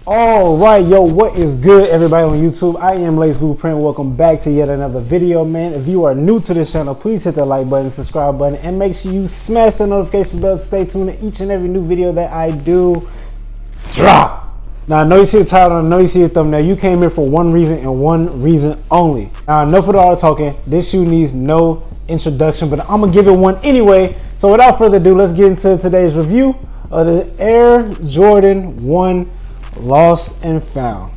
All right, yo, what is good, everybody on YouTube? I am Lace Blueprint. Welcome back to yet another video, man. If you are new to this channel, please hit that like button, subscribe button, and make sure you smash the notification bell to stay tuned to each and every new video that I do drop. Now, I know you see the title, I know you see the thumbnail. You came here for one reason and one reason only. Now, enough of all the talking. This shoe needs no introduction, but I'm gonna give it one anyway. So without further ado, let's get into today's review of the Air Jordan 1 Lost and Found.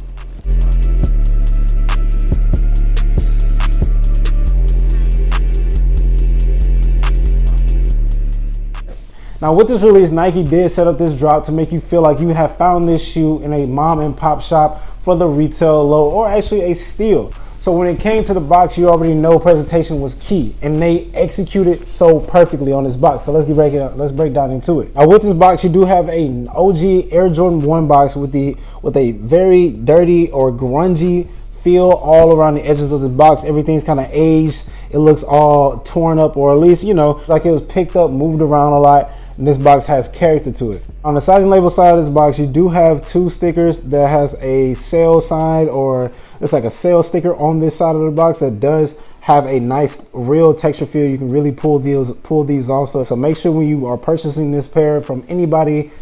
Now with this release, Nike did set up this drop to make you feel like you have found this shoe in a mom and pop shop for the retail low, or actually a steal. So when it came to the box, you already know presentation was key, and they executed so perfectly on this box. So let's break down into it. Now with this box, you do have an OG Air Jordan 1 box with a very dirty or grungy feel all around the edges of the box. Everything's kind of aged. It looks all torn up, or at least, you know, like it was picked up, moved around a lot. And this box has character to it. On the sizing label side of this box, you do have two stickers that has a sale sign, or it's like a sale sticker on this side of the box that does have a nice real texture feel. You can really pull these off. So make sure when you are purchasing this pair from anybody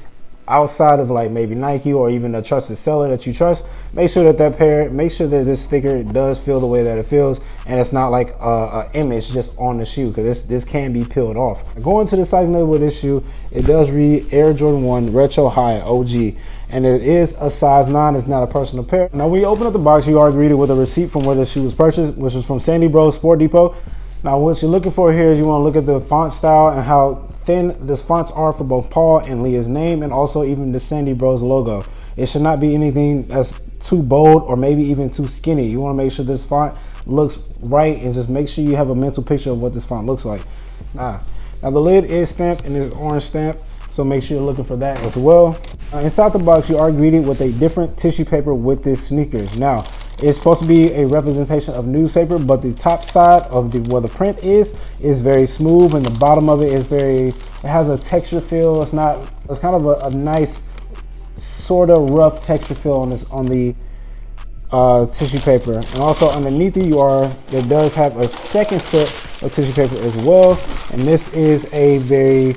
outside of like maybe Nike or even a trusted seller that you trust, make sure that this sticker does feel the way that it feels, and it's not like a image just on the shoe, because this can be peeled off. Going to the sizing label of this shoe, it does read Air Jordan 1 Retro High OG, and it is a size 9. It's not a personal pair. Now when you open up the box, you are greeted with a receipt from where the shoe was purchased, which was from Sandy Bros Sport Depot. Now what you're looking for here is you want to look at the font style and how thin this fonts are for both Paul and Leah's name, and also even the Sandy Bros logo. It should not be anything that's too bold or maybe even too skinny. You want to make sure this font looks right, and just make sure you have a mental picture of what this font looks like. Now the lid is stamped and is orange stamp, so make sure you're looking for that as well. Inside the box, you are greeted with a different tissue paper with this sneakers. Now it's supposed to be a representation of newspaper, but the top side of where the print is very smooth, and the bottom of it is it has a texture feel. It's kind of a nice sort of rough texture feel on the tissue paper. And also underneath it, it does have a second set of tissue paper as well, and this is a very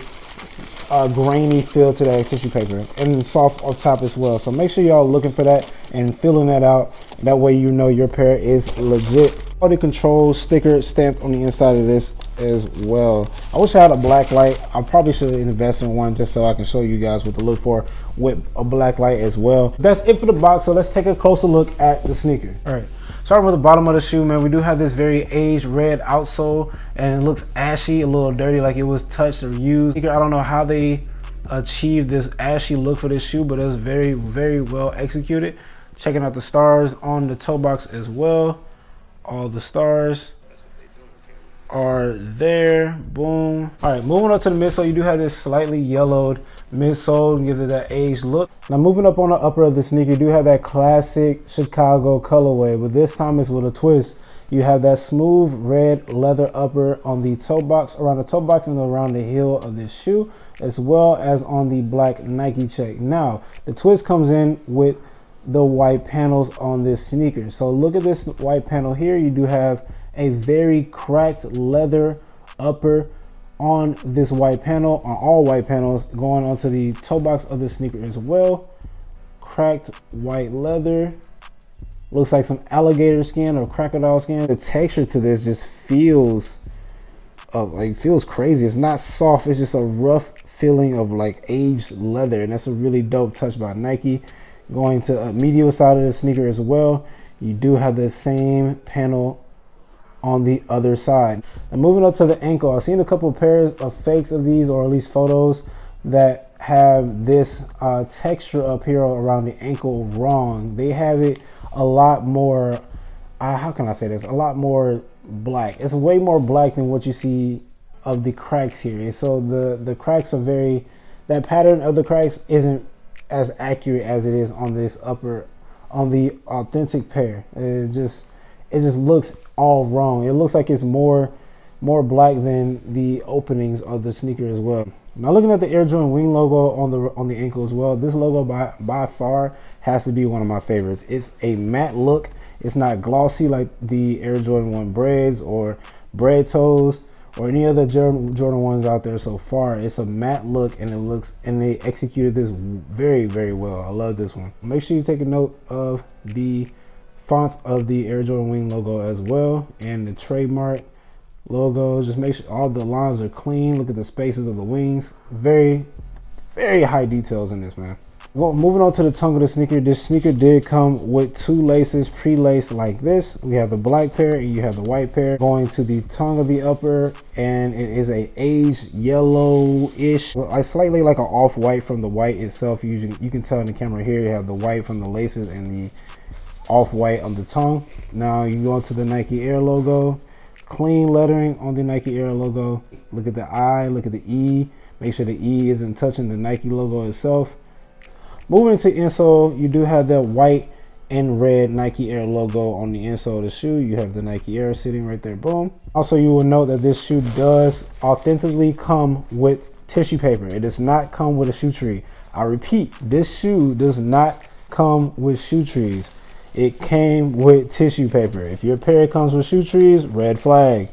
grainy feel to that tissue paper, and soft on top as well. So make sure y'all looking for that and filling that out. That way you know your pair is legit. Quality control sticker stamped on the inside of this as well. I wish I had a black light. I probably should invest in one just so I can show you guys what to look for with a black light as well. That's it for the box, so let's take a closer look at the sneaker. All right, starting with the bottom of the shoe, man, we do have this very aged red outsole, and it looks ashy, a little dirty, like it was touched or used. I don't know how they achieved this ashy look for this shoe, but it was very, very well executed. Checking out the stars on the toe box as well. All the stars are there. Boom. All right, moving up to the midsole, you do have this slightly yellowed midsole and give it that aged look. Now moving up on the upper of the sneaker, you do have that classic Chicago colorway, but this time it's with a twist. You have that smooth red leather upper on the toe box, around the toe box and around the heel of this shoe, as well as on the black Nike check. Now the twist comes in with the white panels on this sneaker. So look at this white panel here. You do have a very cracked leather upper on this white panel, on all white panels, going onto the toe box of the sneaker as well. Cracked white leather. Looks like some alligator skin or crocodile skin. The texture to this just feels crazy. It's not soft, it's just a rough feeling of like aged leather, and that's a really dope touch by Nike. Going to a medial side of the sneaker as well, you do have the same panel on the other side. And moving up to the ankle, I've seen a couple of pairs of fakes of these, or at least photos, that have this texture up here around the ankle wrong. They have it a lot more, how can I say this, a lot more black. It's way more black than what you see of the cracks here. And so the cracks are that pattern of the cracks isn't as accurate as it is on this upper, on the authentic pair. It just looks all wrong. It looks like it's more black than the openings of the sneaker as well. Now looking at the Air Jordan Wing logo on the ankle as well, this logo by far has to be one of my favorites. It's a matte look. It's not glossy like the Air Jordan 1 breads or bread toes or any other Jordan 1s out there so far. It's a matte look, and they executed this very, very well. I love this one. Make sure you take a note of the fonts of the Air Jordan Wing logo as well, and the trademark logo. Just make sure all the lines are clean. Look at the spaces of the wings. Very, very high details in this, man. Well, moving on to the tongue of the sneaker. This sneaker did come with 2 laces pre-laced like this. We have the black pair and you have the white pair. Going to the tongue of the upper, and it is a aged yellow-ish, like slightly like an off-white from the white itself. You can tell in the camera here, you have the white from the laces and the off-white on the tongue. Now you go to the Nike Air logo. Clean lettering on the Nike Air logo. Look at the I, look at the E. Make sure the E isn't touching the Nike logo itself. Moving to insole, you do have the white and red Nike Air logo on the insole of the shoe. You have the Nike Air sitting right there, boom. Also, you will note that this shoe does authentically come with tissue paper. It does not come with a shoe tree. I repeat, this shoe does not come with shoe trees. It came with tissue paper. If your pair comes with shoe trees, red flag.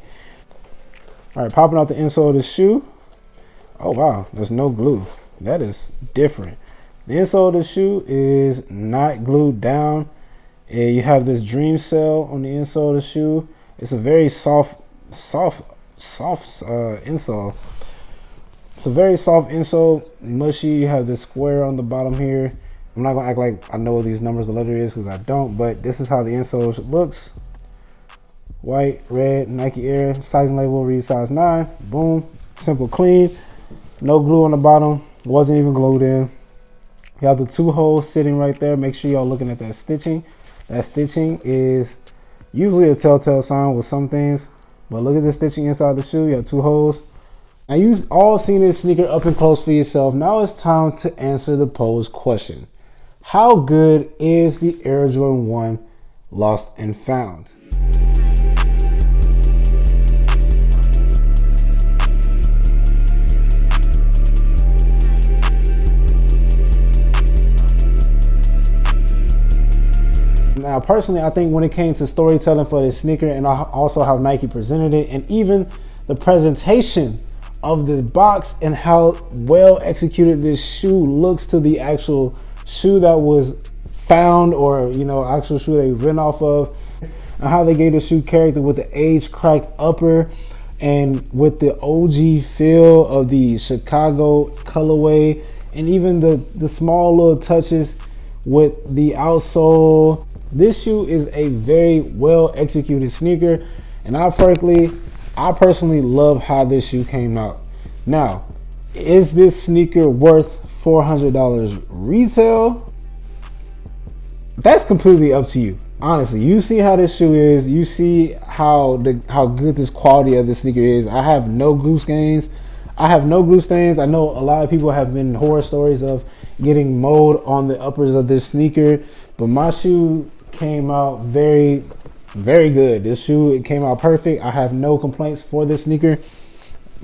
All right, popping out the insole of the shoe. Oh wow, there's no glue. That is different. The insole of the shoe is not glued down. And you have this dream cell on the insole of the shoe. It's a very soft insole. It's a very soft insole, mushy. You have this square on the bottom here. I'm not gonna act like I know what these numbers of letter is, because I don't, but this is how the insole looks. White, red, Nike Air, sizing label reads size 9. Boom, simple, clean. No glue on the bottom, wasn't even glued in. You have the 2 holes sitting right there. Make sure y'all looking at that stitching. That stitching is usually a telltale sign with some things, but look at the stitching inside the shoe. You have 2 holes. Now you've all seen this sneaker up and close for yourself. Now it's time to answer the posed question. How good is the Air Jordan 1 Lost and Found? Now, personally, I think when it came to storytelling for this sneaker, and also how Nike presented it, and even the presentation of this box and how well executed this shoe looks to the actual shoe that was found, or actual shoe they ran off of, and how they gave the shoe character with the age cracked upper and with the OG feel of the Chicago colorway, and even the small little touches with the outsole. This shoe is a very well executed sneaker, and I personally love how this shoe came out. Now, is this sneaker worth $400 retail? That's completely up to you. Honestly, you see how this shoe is. You see how good this quality of this sneaker is. I have no glue stains. I know a lot of people have been horror stories of getting mold on the uppers of this sneaker, but my shoe came out very, very good. This shoe, it came out perfect. I have no complaints for this sneaker.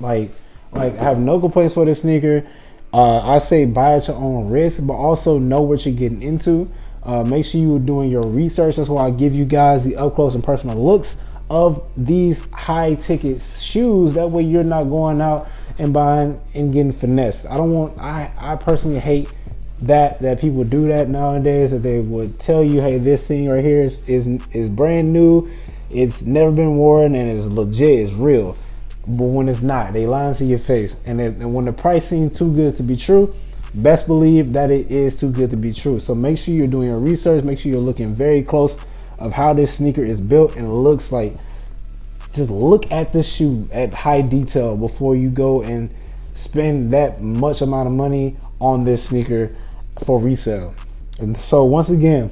I have no complaints for this sneaker. I say buy at your own risk, but also know what you're getting into. Make sure you're doing your research. That's why I give you guys the up close and personal looks of these high ticket shoes. That way you're not going out and buying and getting finessed. I personally hate that people do that nowadays, that they would tell you, hey, this thing right here is brand new, it's never been worn, and it's legit, it's real. But when it's not, they lie to your face. And when the price seems too good to be true, best believe that it is too good to be true. So make sure you're doing your research. Make sure you're looking very close of how this sneaker is built and looks like. Just look at this shoe at high detail before you go and spend that much amount of money on this sneaker for resale. And so once again,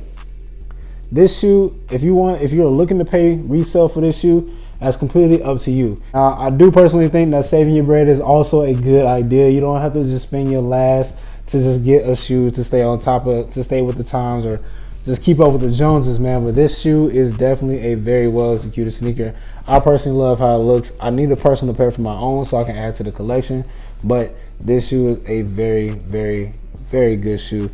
this shoe, if you're looking to pay resale for this shoe, that's completely up to you. Now, I do personally think that saving your bread is also a good idea. You don't have to just spend your last to just get a shoe to stay on top of, to stay with the times, or just keep up with the Joneses, man. But this shoe is definitely a very well executed sneaker. I personally love how it looks. I need a personal pair for my own so I can add to the collection. But this shoe is a very, very, very good shoe.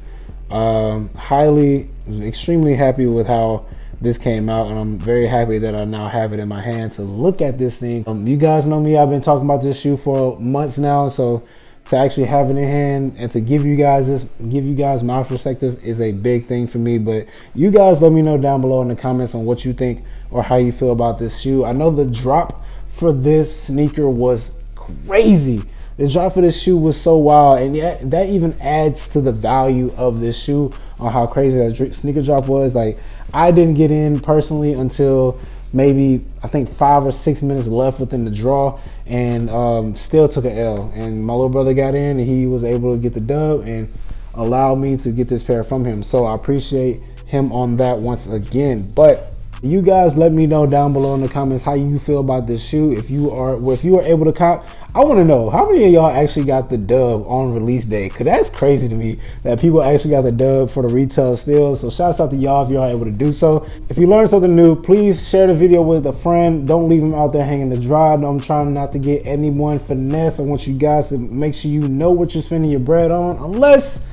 Extremely happy with how this came out, and I'm very happy that I now have it in my hand to look at this thing. You guys know me, I've been talking about this shoe for months now, so to actually have it in hand and to give you guys my perspective is a big thing for me. But you guys let me know down below in the comments on what you think or how you feel about this shoe. I know the drop for this sneaker was crazy. The drop for this shoe was so wild, and yeah, that even adds to the value of this shoe on how crazy that sneaker drop was. Like, I didn't get in personally until maybe I think 5 or 6 minutes left within the draw, and still took an L. And my little brother got in, and he was able to get the dub and allow me to get this pair from him. So I appreciate him on that once again. But you guys let me know down below in the comments how you feel about this shoe. If you are able to cop, I want to know how many of y'all actually got the dub on release day, because that's crazy to me that people actually got the dub for the retail still. So shouts out to y'all if y'all are able to do so. If you learned something new, please share the video with a friend. Don't leave them out there hanging to dry. I'm trying not to get anyone finesse. I want you guys to make sure you know what you're spending your bread on, unless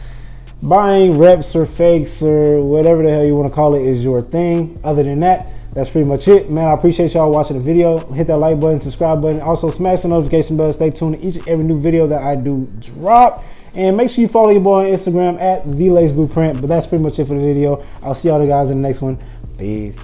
buying reps or fakes or whatever the hell you want to call it is your thing. Other than that, that's pretty much it, man. I appreciate y'all watching the video. Hit that like button, subscribe button. Also smash the notification bell. Stay tuned to each and every new video that I do drop. And make sure you follow your boy on Instagram at TheLaceBlueprint. But that's pretty much it for the video. I'll see y'all guys in the next one. Peace.